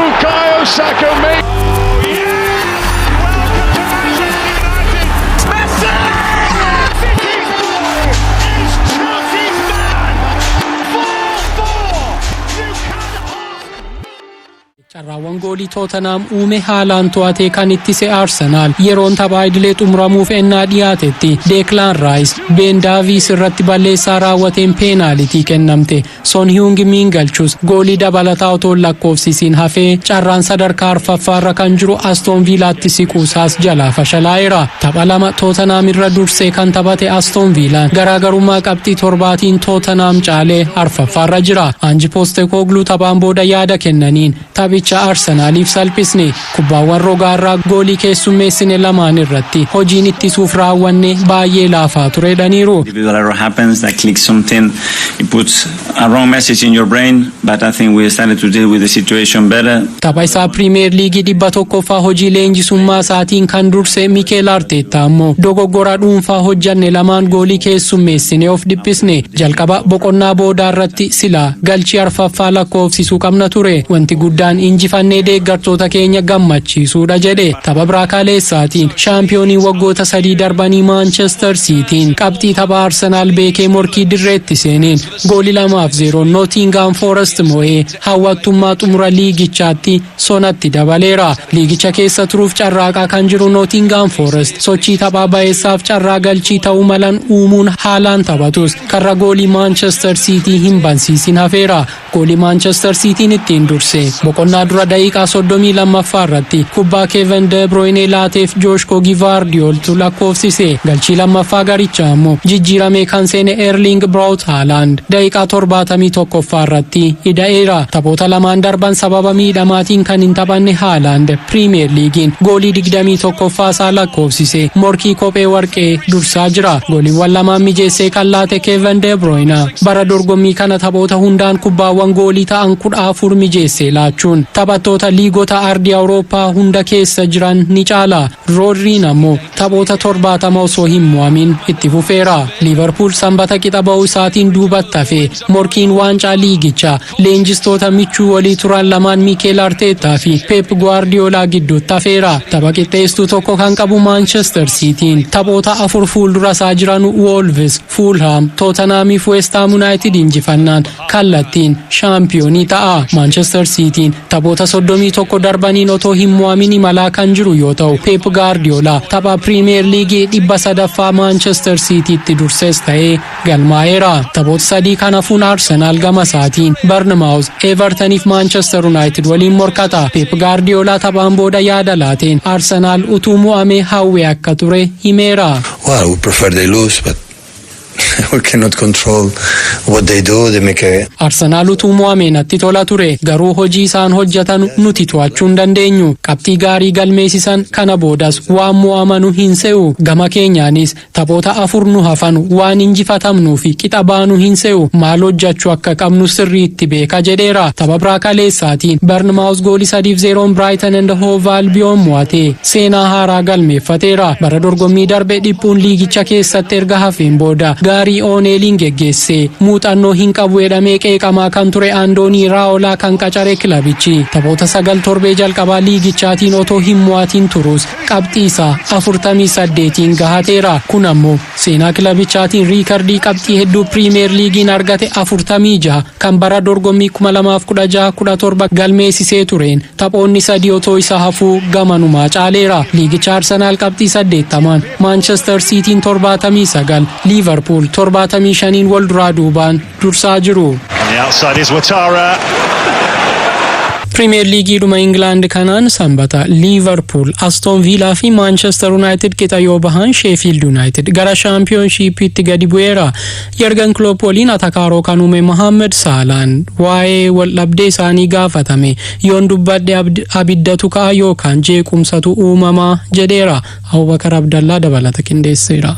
Bukayo Saka made. Carraawwan goolii Tottenham uume haalaan to'atee kan ittise Arsenal yeroon taphaa idilee xumuramuuf ennaa dhiyaatetti Declan Rice Ben Davies irratti balleessaa raawwateen peenaalitii kennamte. Son Heung-min galchus goolii dabalataa otoo lakkoofsisiin hafee carraan sadarkaa arfaffaarra kan jiru Aston Villaatti siquusaas jalaa fashalaa'eera. Tapha lama Tottenham irra dursee kan taphate Aston Villaan garaagarummaa qabxii 7tiin Tottenham caalee arfaffaarra jira. Ange Postecoglou taphaan booda yaada kennaniin taphicha Arsenaliif salphisne kubbaawwan rogaarraa goolii keessummeessine lamaan irratti hojiin ittisuuf raawwanne baay'ee laafaa turedhaniiru. Happens that clicks something, it puts a wrong message in your brain, but I think we started to deal with the situation better. Tapha isaa Premier League 100ffaa hojii leenjisummaa isaatiin kan durse Mikel Arteta ammoo dogoggora dhuunfaa hojjanne lamaan goolii keessummeessine of dhiphisne. Jalqaba boqonnaa boodaa irratti silaa galchii arfaffaa lakkoofsisuu qabna ture. Wanti guddaan injifannee deeggartoota keenya gammachiisuudha jedhe. Tapha biraa kaleessaatiin shaampiyoonii waggoota 3 darbanii Manchester Cityin qabxii tapha Arsenal beekee morkii dirreetti seeneen goolii 2-0 Nottingham Forest mo'ee hawwattummaa xumura liigichaatti sonatti dabaleera. Liigicha keessa turuuf carraaqaa kan jiru Nottingham Forest sochii taphaa bayeessaaf carraa galchii ta'uu malan uumuun haalaan taphatus karra goolii Manchester City hin bansiisin hafeera. Goolii Manchester Cityin ittiin durse boqonnaa dura daqiiqaa 32ffaa irratti kubbaa Kevin De Bruyne laateef Joshko Gvardioltu lakkoofsise. Galchii lammaffaa garicha ammoo jijjiiramee kan seene Erling Braut Haaland daqiiqaa 71ffaa irratti ida'eera. Taphoota lamaan darban sababa miidhamaatiin kan hin taphanne Haaland Premier Leaguein goolii 21ffaa isaa lakkoofsise morkii kophee warqee dursaa jira. Gooliiwwan lamaan mijeessee kan laate Kevin De Bruyne bara dorgommii kana taphoota hundaan kubbaawwan goolii ta'an 14 mijeessee laachuun taphattoota liigota ardii Awurooppaa hunda keessa jiran ni caala. Rodriin ammoo taphoota 70 osoo hin mo'amin itti fufeera. Liverpool sanbata qixa ba'uu isaatiin duubatti hafe morkiin waancaa liigichaa leenjistoota michuu walii turan lamaan Mikel Artetaa fi Pep Guardiola gidduutti hafeera. Tapha qixxeesstuu tokko kan qabu Manchester Cityin taphoota 4 fuuldura isaa jiran Wolves, Fulham, Tottenham fi West Ham United injifannaan kallattiin shaampiyoonii ta'a. Manchester Cityin taphoota 31 darbaniin otoo hin mo'amin imalaa kan jiru yoo ta'u Pep Guardiola tapha Premier League 300ffaa Manchester Citytti dursees ta'ee galmaa'eera. Taphoota 3 kan hafuun Arsenal gama isaatiin Bournemouth, Everton fi Manchester United waliin morkata. Pep Guardiola taphaan booda yaada laateen Arsenal utuu mo'amee hawwee akka ture himeera. Well, we prefer they lose, but we cannot control what they do. They make a... Arsenal utuu mo'amee natti tola ture garuu hojii isaan hojjetan nuti to'achuu hin dandeenyu. Qabxii gaarii galmeessisan kana boodas waan mo'amanu hin se'u. Gama keenyaanis taphoota 4 nu hafan waan injifatamnuu fi qixa baanu hin se'u. Maal hojjechuu akka qabnu sirriitti beeka jedheera. Tapha biraa kaleessaatiin Bournemouth goolii 3-0 Brighton and Hove Albion mo'atee seenaa haaraa galmeeffateera. Bara dorgommii darbe dhiphuun liigicha keessatti erga hafeen booda gaarii Oneeliin geggeesse. Muuxannoo hin qabu jedhamee qeeqamaa kan ture Andoonii Raa'olaa kan qacare kilabichi taphoota 9 torbee jalqabaa liigichaatiin otoo hin mo'atin turus qabxii isaa 48 gahateera. Kun ammoo seenaa kilabichaatiin riikardii qabxii hedduu Premier Leaguein argate 46 kan bara dorgommii 2016-17 galmeessisee tureen taphoonni 3 otoo isa hafuu gamanumaa caaleera. Liigicha Arsenal qabxii 80, Manchester Cityin 79, Liverpool 75 wal duraa duubaan dursaa jiru. Premier League dhuma England kanaan sanbata Liverpool, Aston Villa fi Manchester United qixa yoo bahan Sheffield United gara Championship'itti gadi bu'eera. Jurgen Klopp waliin atakaaroo kan uume Mohamed Salaan waa'ee wal dhabdee isaanii gaafatame yoon dubbadhe abiddatu ka'a yookaan jeequmsatu uumamaa jedheera. Abubakar Abdallaa dabalata qindeesseera.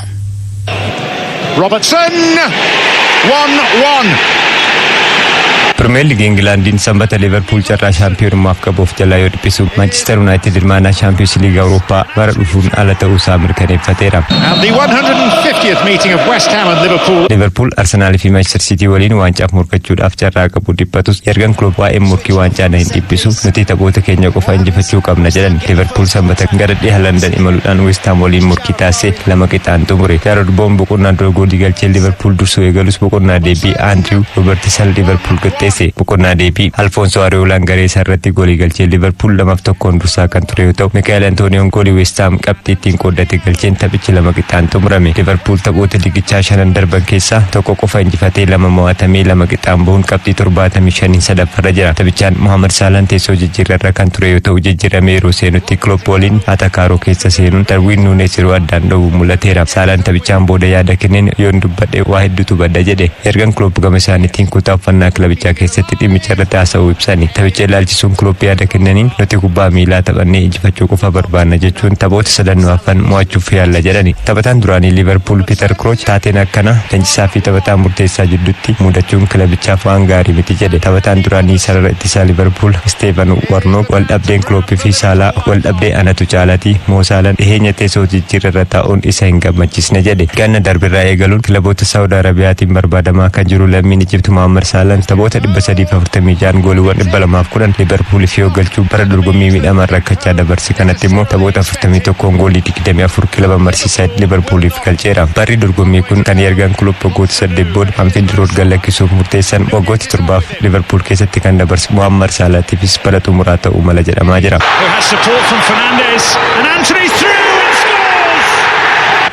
Robertson 1-1. Premier League Englandin sanbata Liverpool carraa shaampiyoonummaaf qabuuf jalaa yoo dhiphisu Manchester United hirmaannaa Champions League Awurooppaa bara dhufuun ala ta'uu isaa mirkaneeffateera. And the 150th meeting of West Ham and Liverpool. Liverpool Arsenal fi Manchester City waliin waancaa morkachuudhaaf carraa qabu dhiphatus ergan Klopp waa'ee morkii waancaa na hin dhiphisu nuti taphoota keenya qofa injifachuu qabna jedhan. Liverpool sanbata gara dhiha London imaluudhaan West Ham waliin morkii taasise lama qixaan xumure. Jarrod Bowen boqonnaa dura goolii galchee Liverpool dursuu eegalus boqonnaa deebii Andrew Robertson Liverpool qixxeesse. Boqonnaa deebii Alfonso Areolaan garee isaa irratti goolii galchee Liverpool 2-1 dursaa kan ture yoo ta'u Mikel Antonio goolii West Ham qabxii ittiin qooddate galcheen taphichi lama qixaan xumurame. Liverpool taphoota ligichaa 5 darban keessaa tokko qofa injifatee lama mo'atamee lama qixaan bahuun qabxii 75 sadaffaarra jira. Taphichaan Mohamed Salah teessoo jijjiirarra kan ture yoo ta'u jijjiiramee yeroo seenutti Klopp waliin atakaaroo keessa seenuun Darwin Nunes yeroo addaan dhoowwu mul'ateera. Salah taphichaan booda yaada kenneen yoon dubbadhe waa hedduutu badda jedhe. Ergan Klopp gama isaaniitiin kutaa uffannaa kilabichaa keessatti dhimmicha irratti haasa'uu ibsani. Taphicha ilaalchisuun Klopp yaada kennaniin nuti kubbaa miilaa taphannee injifachuu qofa barbaanna jechuun taphoota sadan hafan mo'achuuf yaalla jedhani. Taphataan duraanii Liverpool Peter Crouch taateen akkana leenjisaa fi taphataa murteessaa jidduutti mudachuun kilabichaaf waan gaarii miti jedhe. Taphataan duraanii sarara ittisaa Liverpool Steven Warnock wal dhabdeen Klopp fi Salah wal dhabdee anatu caalati Mo Salah dhiheenya teessoo jijjiirarra taa'uun isa hin gammachiisne jedhe. Ganna darbirraa eegaluun kilaboota Saawud Arabiyaatiin barbaadamaa kan jiru lammiin Ijipti Mohamed Salah taphoota 346 gooliiwwan 210 Liverpool fi galchuu bara dorgommii midhamaan rakkachaa dabarse. Kanatti immoo taphoota 41 goolii 24 kilaba Merseyside Liverpooliif galcheera. Barri dorgommii kun kan ergan Klopp waggoota 8 booda Anfield Road galakkisuuf murteessan waggoota 7 Liverpool keessatti kan dabarse Mohamed Salahtiifis bara xumuraa ta'uu mala jedhamaa jira.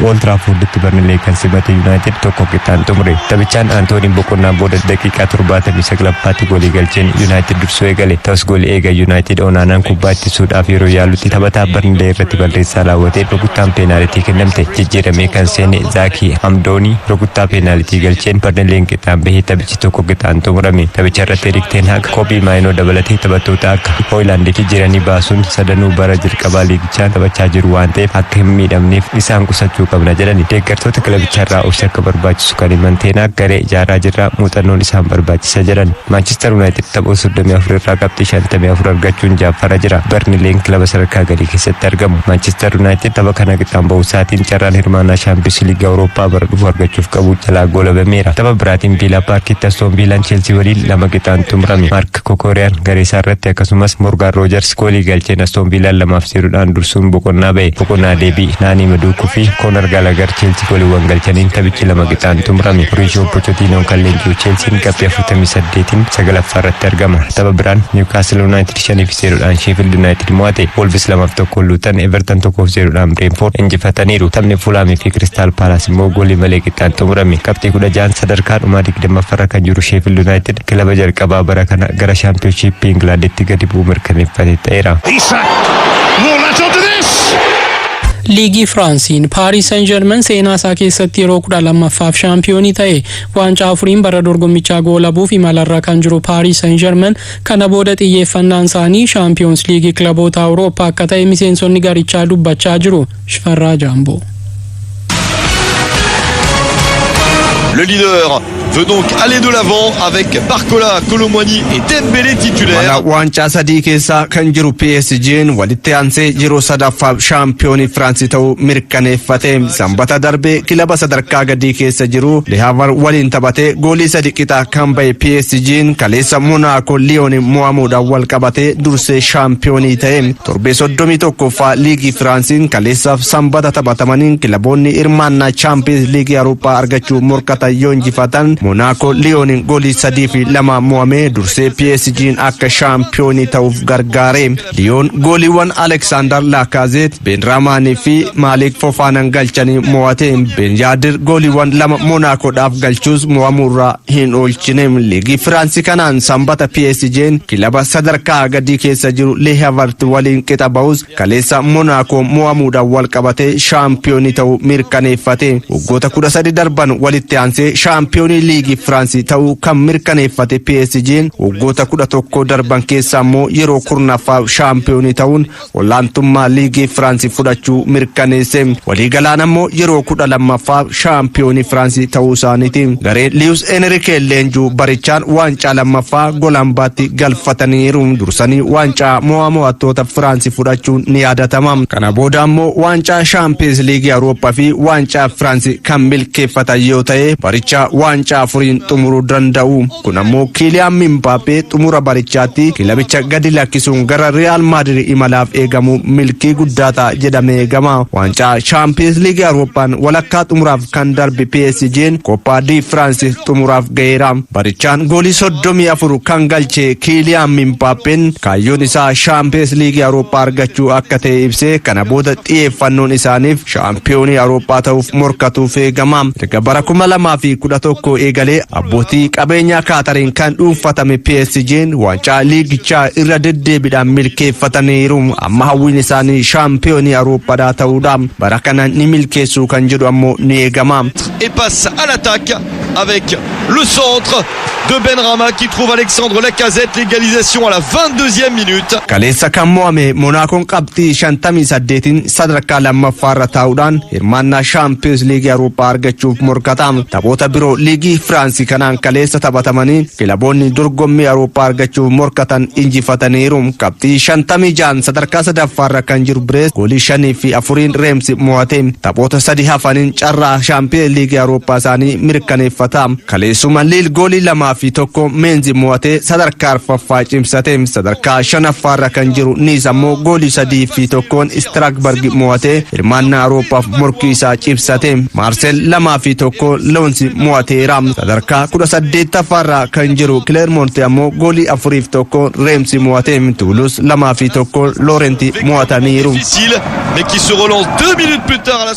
Old Traffordtti Burnley kan simate United tokko qixaan xumure. Taphichaan Antooniin boqonnaa booda daqiiqaa 79 goolii galcheen United dursuu eegale. Ta'us goolii eega United Onaanaan kubbaa ittisuudhaaf yeroo yaalutti taphataa Burnley irratti balleessaa raawwatee rukuttaan peenaalitii kennamte. Jijjiiramee kan seene Zaaki Hamdoonii rukuttaa peenaalitii galcheen Burnley'n qixaan bahee taphichi tokko qixaan xumurame. Taphicha irratti Erik ten Hag Kobii Maayinoo dabalatee taphattoota akka Hooylaanditti jiranii baasuun sadanuu bara jalqabaa liigichaan taphachaa jiru waan ta'eef akka hin miidhamneef isaan qusachuu qabna jedhani. Deeggartoota kilabicharraa obsa akka barbaachisu kan himan Ten Hag garee ijaaraa jirra muuxannoon isaan barbaachisa jedhan. Manchester United taphoota 34 irraa qabxii 54 argachuun jaaffara jira. Burnley'n kilaba sadarkaa gadii keessatti argamu. Manchester United tapha kana qixaan bahuu isaatiin carraan hirmaannaa Champions League Awurooppaa bara dhufu argachuuf qabu jalaa goolabameera. Tapha biraatiin Villa Parkitti Aston Villaan Chelsea waliin lama qixaan xumurame. Mark Kokoriyaan garee isaa irratti akkasumas Morgan Rogers goolii galcheen Aston Villaan 2-0 dursuun boqonnaa bahe. Boqonnaa deebii Naanii Maduukuu fi Conor Gallagher Chelsea gooliiwwan galchaniin taphichi lama qixaan xumurame. Mauricio Pochettino kan leenji'u Chelsea'n qabxii 48 sagalaffaa irratti argama. Tapha biraan Newcastle United 5-0 Sheffield United mo'ate. Wolves 2-1 Luton Everton 1-0 Brentford injifataniiru. Taphni Fulham fi Crystal Palace immoo goolii malee qixaan xumurame. Qabxii 16 sadarkaa dhumaa 20 kan jiru Sheffield United kilaba jalqabaa bara kana gara Championship Englanditti gadi bu'uu mirkaneeffate ta'eera. Liigii Firaansiin Paris Saint-Germain seenaa isaa keessatti yeroo 12ffaaf shaampiyoonii ta'e. Waancaa afuriin bara dorgommichaa goolabuuf imalarra kan jiru Paris Saint-Germain kana booda xiyyeeffannaan isaanii Champions League kilaboota Awurooppaa akka ta'e miseensonni garichaa dubbachaa jiru. Shifarraa Jaamboo. Le leader veut donc aller de l'avant avec Barcola, Colomboigny et Dembélé titulaires. Waancaa sadii keessa kan jiru PSG'n walitti aansee jiru sadaffaaf shaampiyoonii Firaansii ta'uu mirkaneeffate. Sanbata darbe kilaba sadarkaa gadii keessa jiru Le Havre waliin taphatee goolii 3 qixaa kan bahe PSG'n kaleessa Monaco Lyon mo'amuudhaan wal qabatee dursee shaampiyoonii ta'e. Torbee 31ffaa liigii Firaansiin kaleessaaf sanbata taphatamaniin kilaboonni hirmaannaa Champions League Awurooppaa argachuu morkatan yoo injifatan Monaco Lyon goolii 3-2 mo'amee dursee PSG'n akka shaampiyoonii ta'uuf gargaare. Lyon gooliiwwan Alexander Lacazette, Benrahma fi Malik Fofanan galchanii mo'ate. Ben Yedder gooliiwwan 2 Monacoodhaaf galchuus mo'amuurraa hin oolchine. Liigii Firaansii kanaan sanbata PSG'n kilaba sadarkaa gadii keessa jiru Le Havre waliin qixa bahus kaleessa Monaco mo'amuudhaan wal qabatee shaampiyoonii ta'uu mirkaneeffate. Waggoota 13 darban walitti aansee shaampiyoonii liigii Firaansii ta'uu kan mirkaneeffate PSG'n waggoota 11 darban keessa immoo yeroo kurnaffaaf shaampiyoonii ta'uun olaantummaa liigii Firaansii fudhachuu mirkaneesse. Waliigalaan immoo yeroo 12ffaaf shaampiyoonii Firaansii ta'uu isaaniiti. Gareen Luis Enrique leenjuu barichaan waancaa lammaffaa golambaatti galfataniiru. Dursanii waancaa mo'attoota Firaansii fudhachuun ni yaadatama. Kana booda immoo waancaa Champions League Awurooppaa fi waancaa Firaansii kan milkeeffatan yoo ta'e baricha waancaa 4 xumuruu danda'u. Kun ammoo Kylian Mbappé xumura barichaatti kilabicha gadi lakkisuun gara Real Madrid imalaaf eegamu milkii guddaa ta'a jedhamee eegama. Waancaa Champions League Awurooppaan walakkaa xumuraaf kan darbe PSG'n Copa di France xumuraaf ga'eera. Barichaan goolii 34 kan galche Kylian Mbappé'n kaayyoon isaa Champions League Awurooppaa argachuu akka ta'e ibsee kana booda xiyyeeffannoon isaaniif shaampiyoonii Awurooppaa ta'uuf morkatuuf eegama. Erga bara 2011 eegalee abbootii qabeenyaa Kaatariin kan dhuunfatame PSG'n waancaa liigichaa irra deddeebiidhaan milkeeffataniiru. Amma hawwiin isaanii shaampiyoonii Awurooppaadhaa ta'uudha. Bara kana ni milkeessuu kan jedhu ammoo ni eegama. Et passe à l'attaque avec le centre de Benrahma qui trouve Alexandre Lacazette, l'égalisation à la 22e minute. Kaleessa kan mo'ame Monaakoon qabxii 58 sadarkaa lammaffaarra taa'uudhaan hirmaannaa Champions League Awurooppaa argachuuf morkata. Taphoota biroo liigii Firaansii kanaan kaleessa taphatamanii kilaboonni dorgommii Awurooppaa argachuuf morkatan injifataniiru. Qabxii 56 sadarkaa sadaffaarra kan jiru Brest goolii 5 fi 4 Reemsi mo'ate. Taphoota 3 hafaniin carraa Champions League Awurooppaa isaanii mirkaneeffata. Kaleessuma Liil goolii 2 fi 1 Meenzi mo'ate sadarkaa 4ffaa cimsate. Sadarkaa 5ffaarra kan jiru Niis ammoo goolii 3 fi 1 Strasbourg mo'ate hirmaannaa Awurooppaaf morkii isaa cimsate. Marsel 2 fi 1 Lens mo'ateera. Sadarkaa 18ffaarra kan jiru Clermont ammoo goolii 4 fi 1 Reemsi mo'ate. Toulouse 2 fi 1 Lorient mo'ataniiru. Difficile mais qui se relance 2 minutes plus tard à la